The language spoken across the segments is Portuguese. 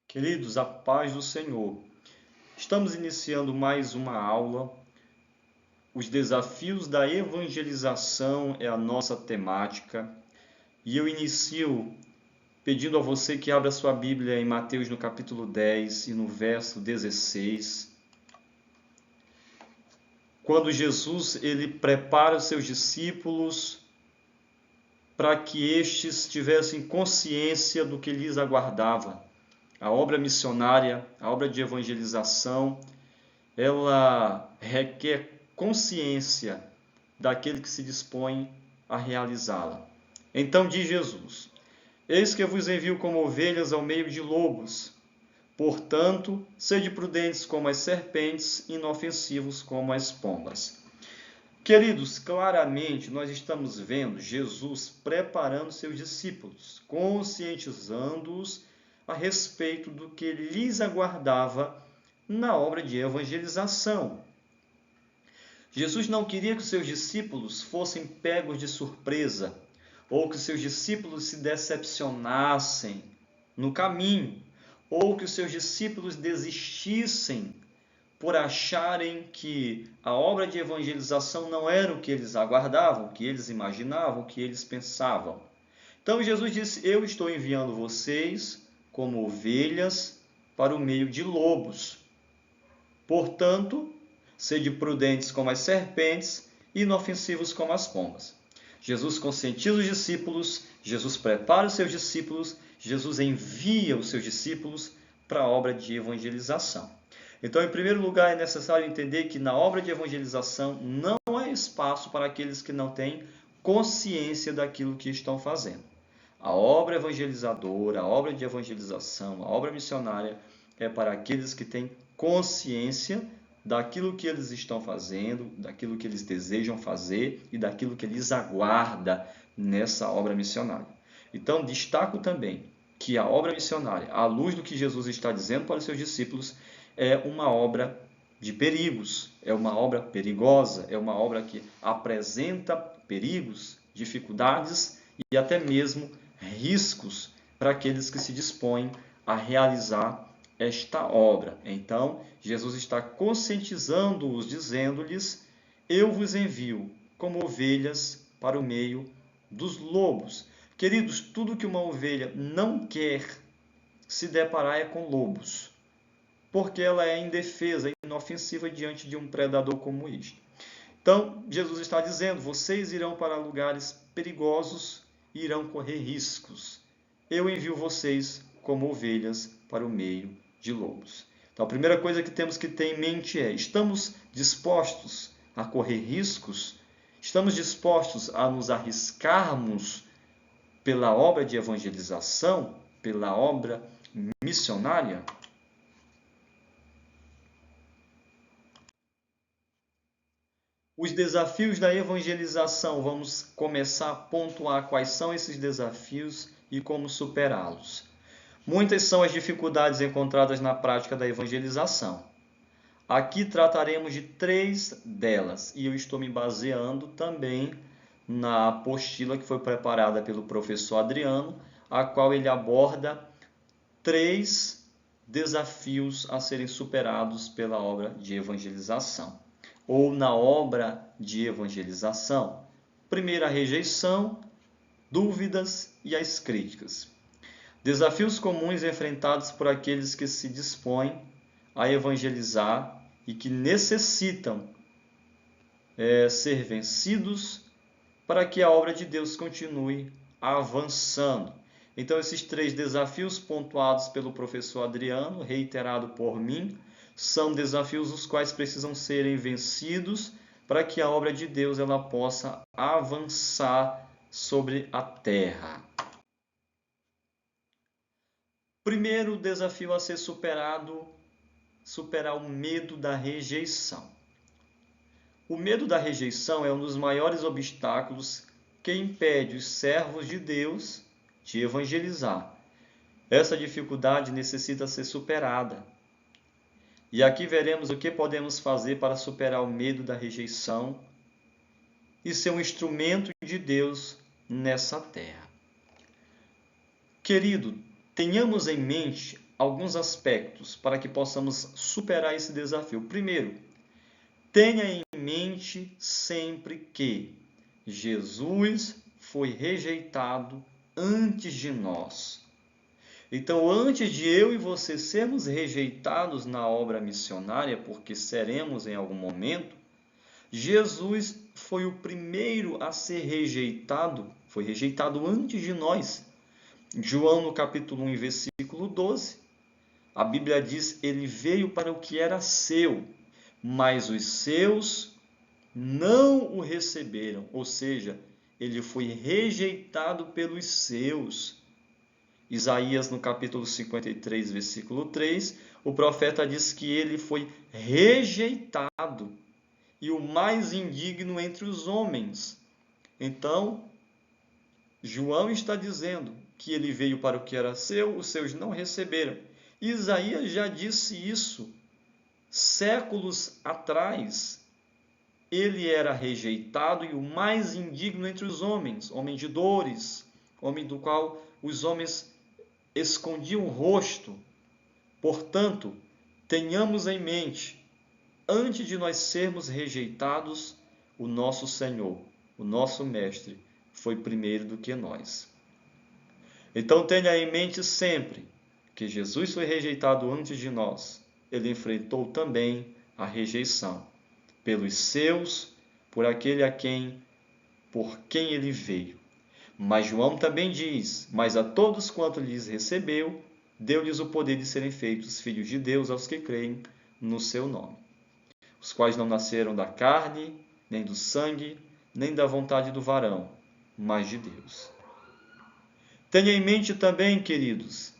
Queridos, a paz do Senhor. Estamos iniciando mais uma aula. Os desafios da evangelização é a nossa temática. E eu inicio pedindo a você que abra sua Bíblia em Mateus no capítulo 10 e no verso 16. Quando Jesus ele prepara os seus discípulos para que estes tivessem consciência do que lhes aguardava. A obra missionária, a obra de evangelização, ela requer consciência daquele que se dispõe a realizá-la. Então diz Jesus: Eis que eu vos envio como ovelhas ao meio de lobos. Portanto, sede prudentes como as serpentes, inofensivos como as pombas. Queridos, claramente nós estamos vendo Jesus preparando seus discípulos, conscientizando-os a respeito do que lhes aguardava na obra de evangelização. Jesus não queria que os seus discípulos fossem pegos de surpresa, ou que os seus discípulos se decepcionassem no caminho, ou que os seus discípulos desistissem por acharem que a obra de evangelização não era o que eles aguardavam, o que eles imaginavam, o que eles pensavam. Então Jesus disse: Eu estou enviando vocês como ovelhas para o meio de lobos. Portanto, sede prudentes como as serpentes e inofensivos como as pombas. Jesus conscientiza os discípulos, Jesus prepara os seus discípulos, Jesus envia os seus discípulos para a obra de evangelização. Então, em primeiro lugar, é necessário entender que na obra de evangelização não há espaço para aqueles que não têm consciência daquilo que estão fazendo. A obra evangelizadora, a obra de evangelização, a obra missionária é para aqueles que têm consciência daquilo que eles estão fazendo, daquilo que eles desejam fazer e daquilo que lhes aguarda nessa obra missionária. Então, destaco também que a obra missionária, à luz do que Jesus está dizendo para os seus discípulos, é uma obra de perigos, é uma obra perigosa, é uma obra que apresenta perigos, dificuldades e até mesmo riscos para aqueles que se dispõem a realizar esta obra. Então, Jesus está conscientizando-os, dizendo-lhes: Eu vos envio como ovelhas para o meio dos lobos. Queridos, tudo que uma ovelha não quer se deparar é com lobos, porque ela é indefesa, inofensiva diante de um predador como este. Então, Jesus está dizendo: vocês irão para lugares perigosos e irão correr riscos. Eu envio vocês como ovelhas para o meio de lobos. Então, a primeira coisa que temos que ter em mente é: estamos dispostos a correr riscos? Estamos dispostos a nos arriscarmos pela obra de evangelização, pela obra missionária? Os desafios da evangelização, vamos começar a pontuar quais são esses desafios e como superá-los. Muitas são as dificuldades encontradas na prática da evangelização. Aqui trataremos de 3 delas, e eu estou me baseando também na apostila que foi preparada pelo professor Adriano, a qual ele aborda 3 desafios a serem superados pela obra de evangelização, ou na obra de evangelização. Primeiro, a rejeição, dúvidas e as críticas. Desafios comuns enfrentados por aqueles que se dispõem a evangelizar e que necessitam ser vencidos para que a obra de Deus continue avançando. Então, esses 3 desafios pontuados pelo professor Adriano, reiterado por mim, são desafios os quais precisam serem vencidos para que a obra de Deus ela possa avançar sobre a terra. Primeiro desafio a ser superado, superar o medo da rejeição. O medo da rejeição é um dos maiores obstáculos que impede os servos de Deus de evangelizar. Essa dificuldade necessita ser superada. E aqui veremos o que podemos fazer para superar o medo da rejeição e ser um instrumento de Deus nessa terra. Querido, tenhamos em mente alguns aspectos para que possamos superar esse desafio. Primeiro, tenha em mente sempre que Jesus foi rejeitado antes de nós. Então, antes de eu e você sermos rejeitados na obra missionária, porque seremos em algum momento, Jesus foi o primeiro a ser rejeitado, foi rejeitado antes de nós. João, no capítulo 1, versículo 12, a Bíblia diz: ele veio para o que era seu, mas os seus não o receberam. Ou seja, ele foi rejeitado pelos seus. Isaías, no capítulo 53, versículo 3, o profeta diz que ele foi rejeitado e o mais indigno entre os homens. Então, João está dizendo que ele veio para o que era seu, os seus não receberam. Isaías já disse isso séculos atrás. Ele era rejeitado e o mais indigno entre os homens, homem de dores, homem do qual os homens escondiam o rosto. Portanto, tenhamos em mente, antes de nós sermos rejeitados, o nosso Senhor, o nosso Mestre, foi primeiro do que nós. Então tenha em mente sempre que Jesus foi rejeitado antes de nós. Ele enfrentou também a rejeição pelos seus, por aquele por quem ele veio. Mas João também diz: mas a todos quanto lhes recebeu, deu-lhes o poder de serem feitos filhos de Deus aos que creem no seu nome, os quais não nasceram da carne, nem do sangue, nem da vontade do varão, mas de Deus. Tenha em mente também, queridos,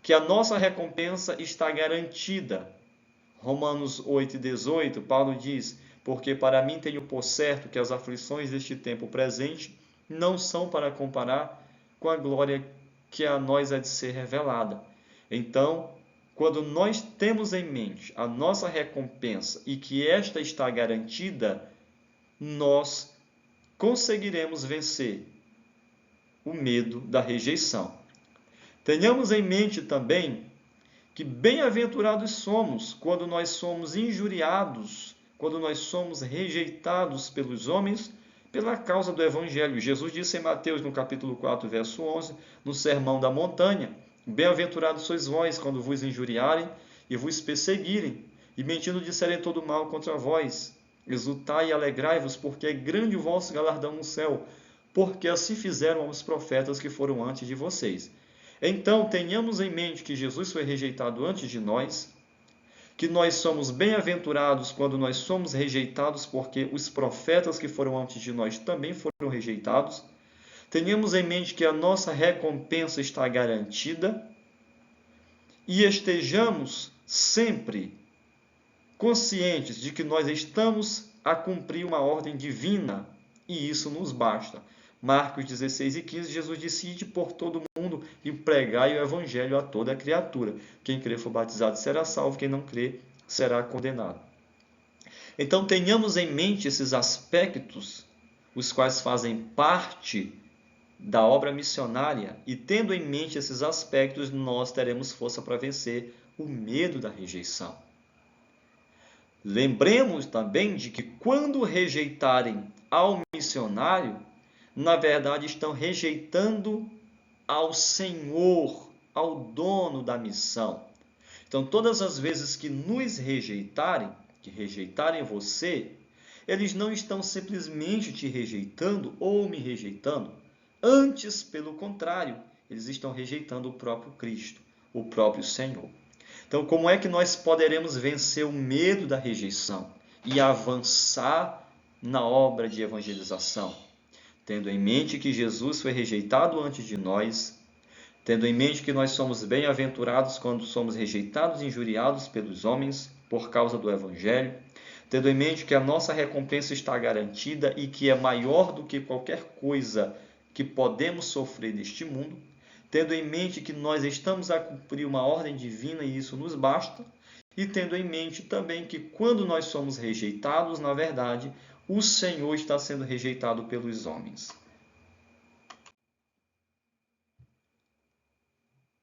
que a nossa recompensa está garantida. Romanos 8,18, Paulo diz: porque para mim tenho por certo que as aflições deste tempo presente não são para comparar com a glória que a nós há de ser revelada. Então, quando nós temos em mente a nossa recompensa e que esta está garantida, nós conseguiremos vencer o medo da rejeição. Tenhamos em mente também que bem-aventurados somos quando nós somos injuriados, quando nós somos rejeitados pelos homens pela causa do Evangelho. Jesus disse em Mateus, no capítulo 4, verso 11, no Sermão da Montanha: bem-aventurados sois vós quando vos injuriarem e vos perseguirem, e mentindo disserem todo mal contra vós. Exultai e alegrai-vos, porque é grande o vosso galardão no céu, porque assim fizeram aos profetas que foram antes de vocês. Então, tenhamos em mente que Jesus foi rejeitado antes de nós, que nós somos bem-aventurados quando nós somos rejeitados, porque os profetas que foram antes de nós também foram rejeitados. Tenhamos em mente que a nossa recompensa está garantida e estejamos sempre conscientes de que nós estamos a cumprir uma ordem divina e isso nos basta. Marcos 16:15, Jesus disse: ide por todo mundo e pregai o evangelho a toda a criatura. Quem crer for batizado será salvo, quem não crer será condenado. Então tenhamos em mente esses aspectos, os quais fazem parte da obra missionária, e tendo em mente esses aspectos, nós teremos força para vencer o medo da rejeição. Lembremos também de que quando rejeitarem ao missionário, na verdade estão rejeitando ao Senhor, ao dono da missão. Então, todas as vezes que nos rejeitarem, que rejeitarem você, eles não estão simplesmente te rejeitando ou me rejeitando. Antes, pelo contrário, eles estão rejeitando o próprio Cristo, o próprio Senhor. Então, como é que nós poderemos vencer o medo da rejeição e avançar na obra de evangelização? Tendo em mente que Jesus foi rejeitado antes de nós, tendo em mente que nós somos bem-aventurados quando somos rejeitados e injuriados pelos homens por causa do Evangelho, tendo em mente que a nossa recompensa está garantida e que é maior do que qualquer coisa que podemos sofrer neste mundo, tendo em mente que nós estamos a cumprir uma ordem divina e isso nos basta, e tendo em mente também que quando nós somos rejeitados, na verdade, o Senhor está sendo rejeitado pelos homens.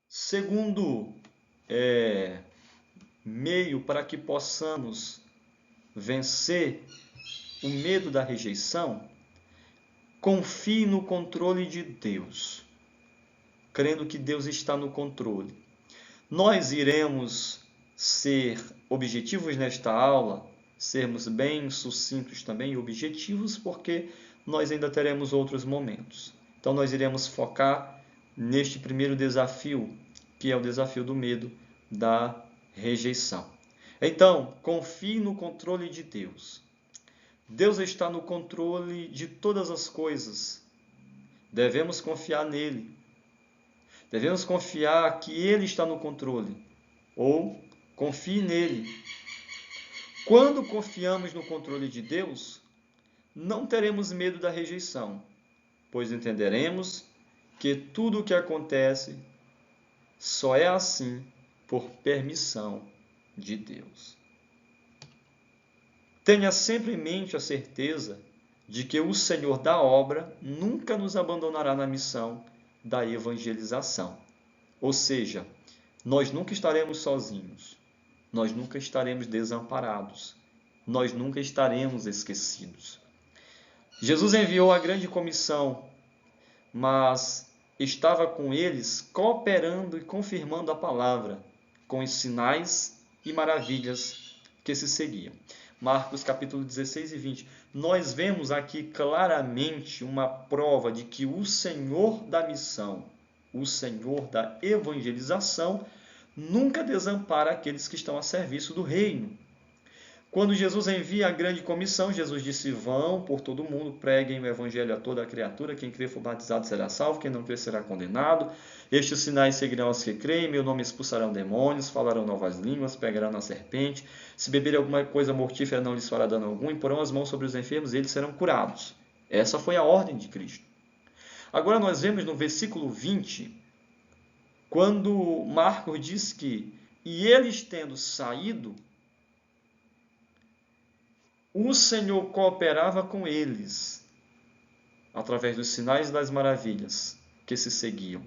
Segundo meio para que possamos vencer o medo da rejeição, confie no controle de Deus, crendo que Deus está no controle. Nós iremos ser objetivos nesta aula, sermos bem sucintos também e objetivos, porque nós ainda teremos outros momentos. Então nós iremos focar neste primeiro desafio, que é o desafio do medo da rejeição. Então, confie no controle de Deus. Deus está no controle de todas as coisas. Devemos confiar nele. Devemos confiar que ele está no controle. Ou confie nele. Quando confiamos no controle de Deus, não teremos medo da rejeição, pois entenderemos que tudo o que acontece só é assim por permissão de Deus. Tenha sempre em mente a certeza de que o Senhor da obra nunca nos abandonará na missão da evangelização. Ou seja, nós nunca estaremos sozinhos, nós nunca estaremos desamparados, nós nunca estaremos esquecidos. Jesus enviou a grande comissão, mas estava com eles cooperando e confirmando a palavra, com os sinais e maravilhas que se seguiam. Marcos capítulo 16 e 20. Nós vemos aqui claramente uma prova de que o Senhor da missão, o Senhor da evangelização, nunca desampara aqueles que estão a serviço do reino. Quando Jesus envia a grande comissão, Jesus disse: vão por todo o mundo, preguem o evangelho a toda a criatura, quem crer for batizado será salvo, quem não crer será condenado. Estes sinais seguirão aos que creem, meu nome expulsarão demônios, falarão novas línguas, pegarão na serpente, se beberem alguma coisa mortífera não lhes fará dano algum, e porão as mãos sobre os enfermos e eles serão curados. Essa foi a ordem de Cristo. Agora nós vemos no versículo 20, quando Marcos diz que, e eles tendo saído, o Senhor cooperava com eles, através dos sinais e das maravilhas que se seguiam.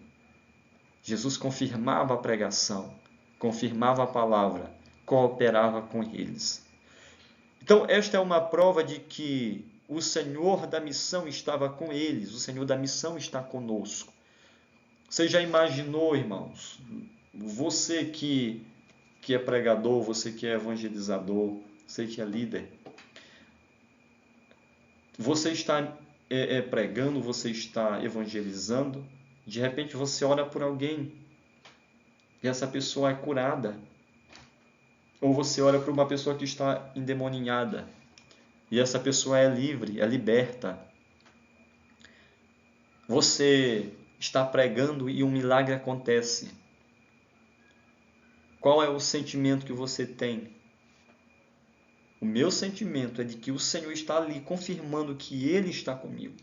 Jesus confirmava a pregação, confirmava a palavra, cooperava com eles. Então, esta é uma prova de que o Senhor da missão estava com eles, o Senhor da missão está conosco. Você já imaginou, irmãos, você que é pregador, você que é evangelizador, você que é líder, você está pregando, você está evangelizando, de repente você ora por alguém e essa pessoa é curada. Ou você ora por uma pessoa que está endemoninhada e essa pessoa é livre, é liberta. Você está pregando e um milagre acontece. Qual é o sentimento que você tem? O meu sentimento é de que o Senhor está ali confirmando que Ele está comigo.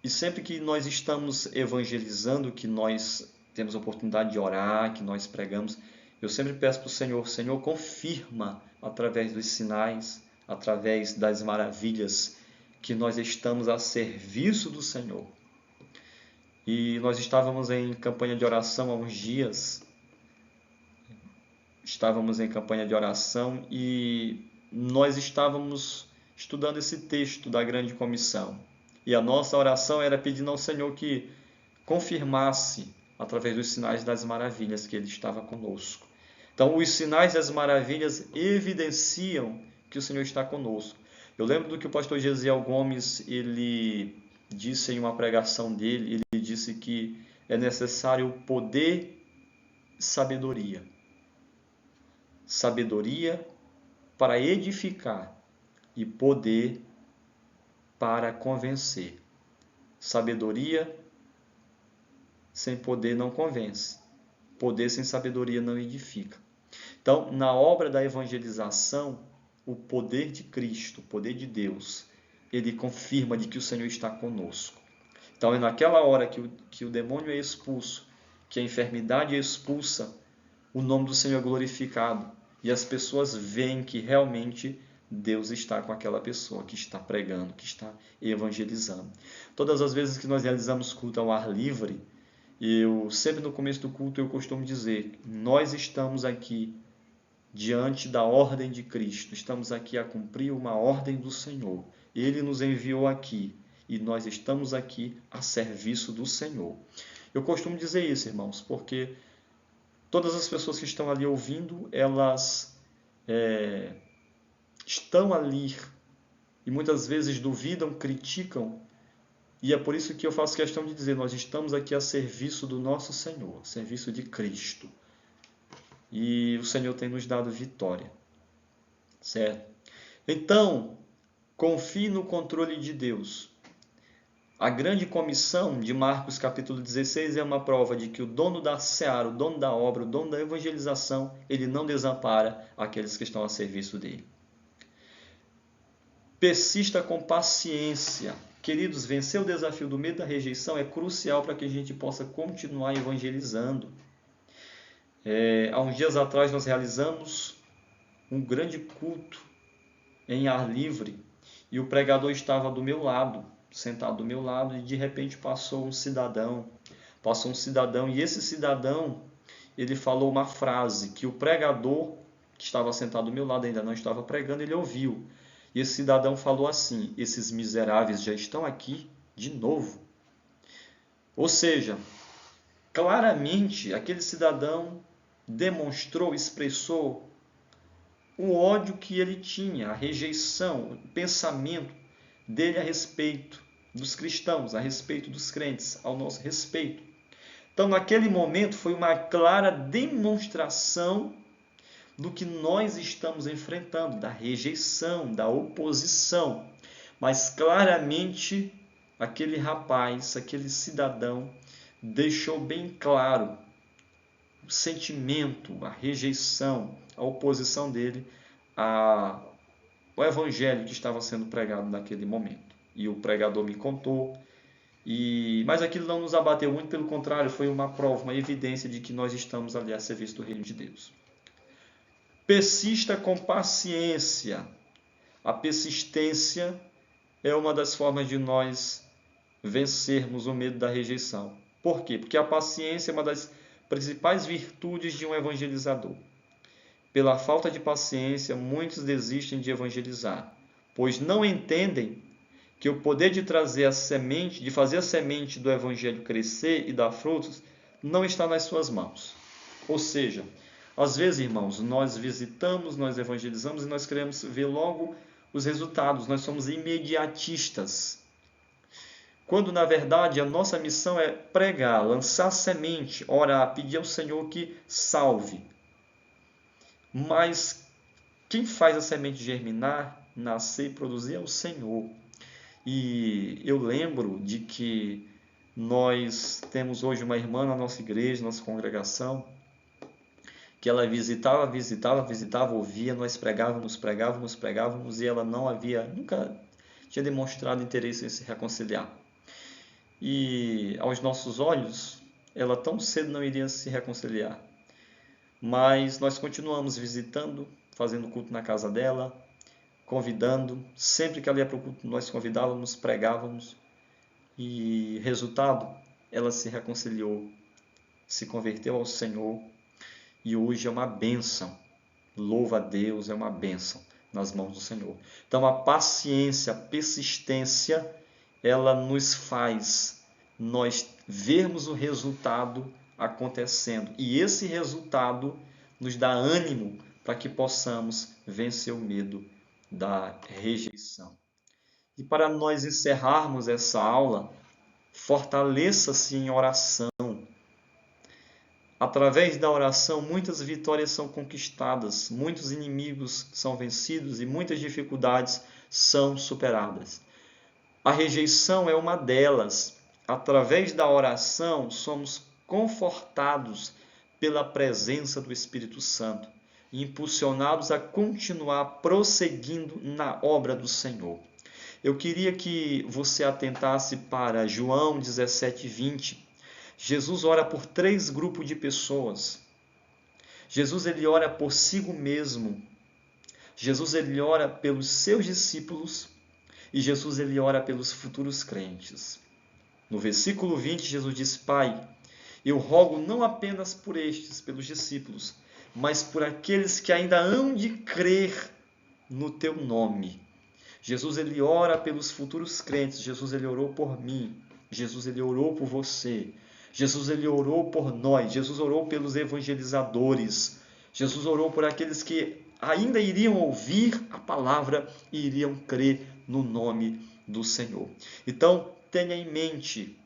E sempre que nós estamos evangelizando, que nós temos a oportunidade de orar, que nós pregamos, eu sempre peço para o Senhor, Senhor, confirma através dos sinais, através das maravilhas, que nós estamos a serviço do Senhor. E nós estávamos em campanha de oração há uns dias, e nós estávamos estudando esse texto da grande comissão. E a nossa oração era pedindo ao Senhor que confirmasse, através dos sinais e das maravilhas, que Ele estava conosco. Então, os sinais e as maravilhas evidenciam que o Senhor está conosco. Eu lembro do que o pastor Gesiel Gomes, ele disse em uma pregação dele, ele disse que é necessário poder e sabedoria. Sabedoria para edificar e poder para convencer. Sabedoria sem poder não convence. Poder sem sabedoria não edifica. Então, na obra da evangelização, o poder de Cristo, o poder de Deus, ele confirma de que o Senhor está conosco. Então, é naquela hora que o demônio é expulso, que a enfermidade é expulsa, o nome do Senhor é glorificado. E as pessoas veem que realmente Deus está com aquela pessoa que está pregando, que está evangelizando. Todas as vezes que nós realizamos culto ao ar livre, Eu sempre no começo do culto eu costumo dizer, nós estamos aqui diante da ordem de Cristo, estamos aqui a cumprir uma ordem do Senhor. Ele nos enviou aqui e nós estamos aqui a serviço do Senhor. Eu costumo dizer isso, irmãos, porque todas as pessoas que estão ali ouvindo, elas estão ali e muitas vezes duvidam, criticam, e é por isso que eu faço questão de dizer, nós estamos aqui a serviço do nosso Senhor, a serviço de Cristo. E o Senhor tem nos dado vitória, certo? Então, confie no controle de Deus. A grande comissão de Marcos capítulo 16 é uma prova de que o dono da seara, o dono da obra, o dono da evangelização, ele não desampara aqueles que estão a serviço dele. Persista com paciência. Queridos, vencer o desafio do medo da rejeição é crucial para que a gente possa continuar evangelizando. Há uns dias atrás nós realizamos um grande culto em ar livre e o pregador estava do meu lado, sentado do meu lado, e de repente passou um cidadão e esse cidadão, ele falou uma frase que o pregador que estava sentado do meu lado, ainda não estava pregando, ele ouviu. E esse cidadão falou assim, esses miseráveis já estão aqui de novo. Ou seja, claramente aquele cidadão demonstrou, expressou o ódio que ele tinha, a rejeição, o pensamento dele a respeito dos cristãos, a respeito dos crentes, ao nosso respeito. Então, naquele momento, foi uma clara demonstração do que nós estamos enfrentando, da rejeição, da oposição. Mas claramente, aquele rapaz, aquele cidadão, deixou bem claro o sentimento, a rejeição, a oposição dele ao evangelho que estava sendo pregado naquele momento. E o pregador me contou, mas aquilo não nos abateu muito, pelo contrário, foi uma prova, uma evidência de que nós estamos ali a serviço do reino de Deus. Persista com paciência. A persistência é uma das formas de nós vencermos o medo da rejeição. Por quê? Porque a paciência é uma das principais virtudes de um evangelizador. Pela falta de paciência, muitos desistem de evangelizar, pois não entendem que o poder de trazer a semente, de fazer a semente do evangelho crescer e dar frutos, não está nas suas mãos. Ou seja, às vezes, irmãos, nós visitamos, nós evangelizamos e nós queremos ver logo os resultados, nós somos imediatistas. Quando, na verdade, a nossa missão é pregar, lançar semente, orar, pedir ao Senhor que salve. Mas quem faz a semente germinar, nascer e produzir é o Senhor. E eu lembro de que nós temos hoje uma irmã na nossa igreja, nossa congregação, que ela visitava, ouvia, nós pregávamos e ela nunca tinha demonstrado interesse em se reconciliar. E aos nossos olhos, ela tão cedo não iria se reconciliar. Mas nós continuamos visitando, fazendo culto na casa dela, convidando. Sempre que ela ia para o culto, nós convidávamos, pregávamos. E resultado, ela se reconciliou, se converteu ao Senhor. E hoje é uma bênção. Louva a Deus, é uma bênção nas mãos do Senhor. Então a paciência, a persistência, ela nos faz nós vermos o resultado acontecendo. E esse resultado nos dá ânimo para que possamos vencer o medo da rejeição. E para nós encerrarmos essa aula, fortaleça-se em oração. Através da oração, muitas vitórias são conquistadas, muitos inimigos são vencidos e muitas dificuldades são superadas. A rejeição é uma delas. Através da oração, somos confortados pela presença do Espírito Santo e impulsionados a continuar prosseguindo na obra do Senhor. Eu queria que você atentasse para João 17:20. Jesus ora por 3 grupos de pessoas. Jesus ele ora por si mesmo. Jesus ele ora pelos seus discípulos e Jesus ele ora pelos futuros crentes. No versículo 20, Jesus diz: Pai, Eu rogo não apenas por estes, pelos discípulos, mas por aqueles que ainda hão de crer no teu nome. Jesus, ele ora pelos futuros crentes. Jesus, ele orou por mim. Jesus, ele orou por você. Jesus, ele orou por nós. Jesus orou pelos evangelizadores. Jesus orou por aqueles que ainda iriam ouvir a palavra e iriam crer no nome do Senhor. Então, tenha em mente,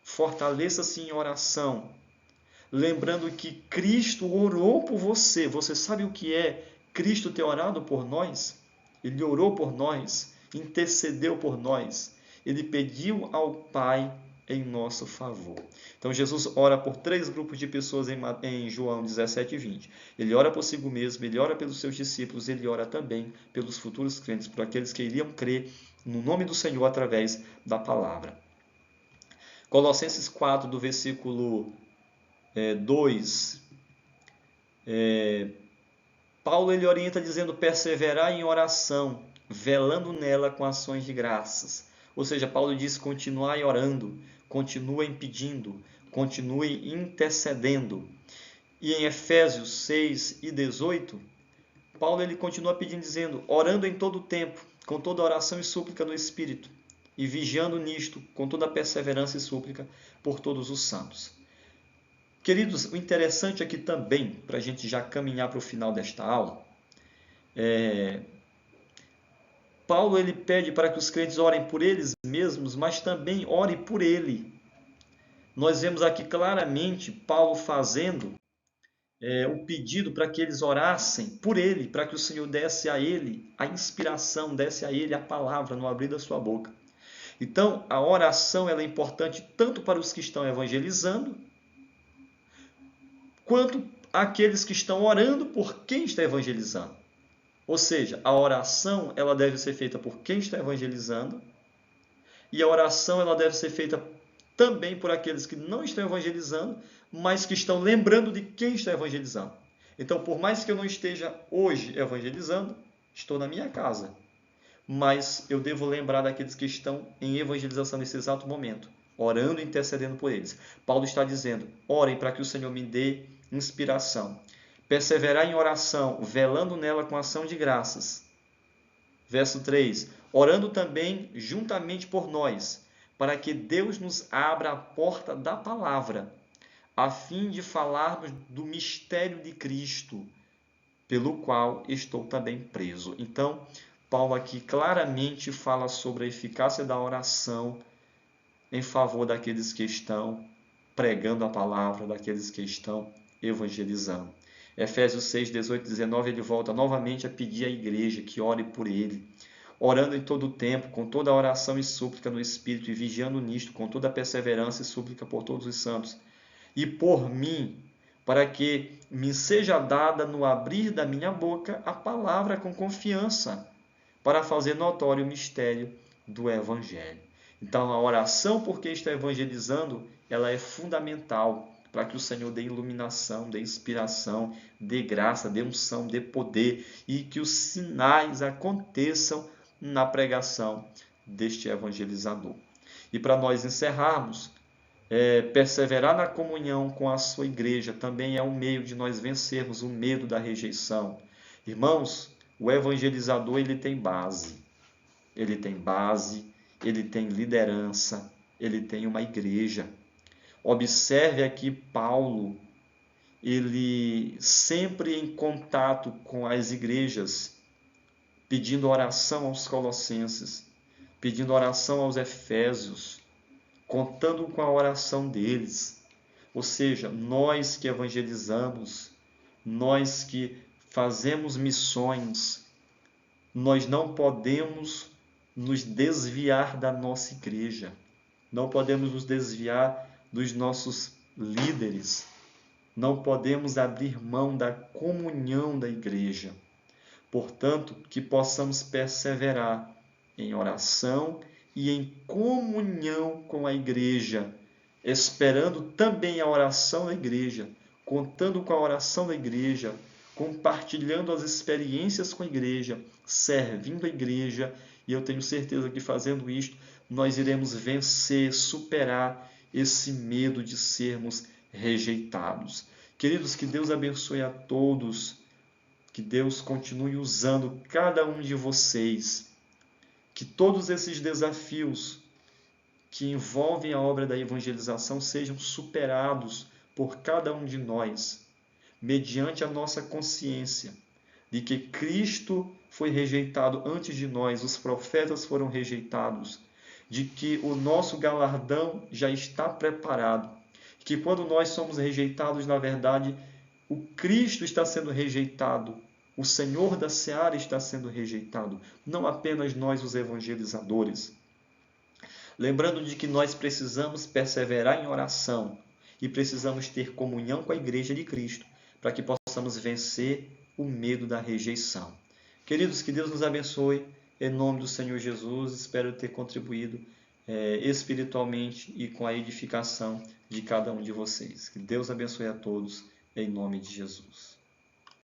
fortaleça-se em oração, lembrando que Cristo orou por você. Você sabe o que é Cristo ter orado por nós? Ele orou por nós, intercedeu por nós. Ele pediu ao Pai em nosso favor. Então Jesus ora por 3 grupos de pessoas em João 17 e 20. Ele ora por si mesmo, ele ora pelos seus discípulos, ele ora também pelos futuros crentes, por aqueles que iriam crer no nome do Senhor através da palavra. Colossenses 4, do versículo 2, Paulo ele orienta dizendo: perseverar em oração, velando nela com ações de graças. Ou seja, Paulo diz: continuai orando, continuem pedindo, continue intercedendo. E em Efésios 6 e 18, Paulo ele continua pedindo, dizendo: orando em todo o tempo, com toda oração e súplica no Espírito, e vigiando nisto, com toda perseverança e súplica por todos os santos. Queridos, o interessante aqui também, para a gente já caminhar para o final desta aula, Paulo ele pede para que os crentes orem por eles mesmos, mas também orem por ele. Nós vemos aqui claramente Paulo fazendo o pedido para que eles orassem por ele, para que o Senhor desse a ele a inspiração, desse a ele a palavra no abrir da sua boca. Então, a oração ela é importante tanto para os que estão evangelizando, quanto aqueles que estão orando por quem está evangelizando. Ou seja, a oração ela deve ser feita por quem está evangelizando, e a oração ela deve ser feita também por aqueles que não estão evangelizando, mas que estão lembrando de quem está evangelizando. Então, por mais que eu não esteja hoje evangelizando, estou na minha casa, mas eu devo lembrar daqueles que estão em evangelização nesse exato momento, orando e intercedendo por eles. Paulo está dizendo: orem para que o Senhor me dê inspiração. Perseverar em oração, velando nela com ação de graças. Verso 3. Orando também juntamente por nós, para que Deus nos abra a porta da palavra, a fim de falarmos do mistério de Cristo, pelo qual estou também preso. Então, Paulo aqui claramente fala sobre a eficácia da oração em favor daqueles que estão pregando a palavra, daqueles que estão evangelizando. Efésios 6, 18 e 19, ele volta novamente a pedir à igreja que ore por ele, orando em todo o tempo, com toda a oração e súplica no Espírito, e vigiando nisto, com toda a perseverança e súplica por todos os santos, e por mim, para que me seja dada no abrir da minha boca a palavra com confiança, para fazer notório o mistério do Evangelho. Então, a oração por quem está evangelizando, ela é fundamental para que o Senhor dê iluminação, dê inspiração, dê graça, dê unção, dê poder, e que os sinais aconteçam na pregação deste evangelizador. E para nós encerrarmos, perseverar na comunhão com a sua igreja também é um meio de nós vencermos o medo da rejeição. Irmãos, o evangelizador ele tem base, ele tem liderança, ele tem uma igreja. Observe aqui Paulo, ele sempre em contato com as igrejas, pedindo oração aos colossenses, pedindo oração aos efésios, contando com a oração deles. Ou seja, nós que evangelizamos, nós que fazemos missões, nós não podemos nos desviar da nossa igreja, não podemos nos desviar dos nossos líderes, não podemos abrir mão da comunhão da igreja. Portanto, que possamos perseverar em oração e em comunhão com a igreja, esperando também a oração da igreja, contando com a oração da igreja, compartilhando as experiências com a igreja, servindo a igreja, e eu tenho certeza que fazendo isto, nós iremos vencer, superar esse medo de sermos rejeitados. Queridos, que Deus abençoe a todos, que Deus continue usando cada um de vocês, que todos esses desafios que envolvem a obra da evangelização sejam superados por cada um de nós, mediante a nossa consciência de que Cristo foi rejeitado antes de nós, os profetas foram rejeitados, de que o nosso galardão já está preparado, que quando nós somos rejeitados, na verdade, o Cristo está sendo rejeitado, o Senhor da Seara está sendo rejeitado, não apenas nós, os evangelizadores. Lembrando de que nós precisamos perseverar em oração e precisamos ter comunhão com a Igreja de Cristo para que possamos vencer o medo da rejeição. Queridos, que Deus nos abençoe. Em nome do Senhor Jesus, espero ter contribuído espiritualmente e com a edificação de cada um de vocês. Que Deus abençoe a todos, em nome de Jesus.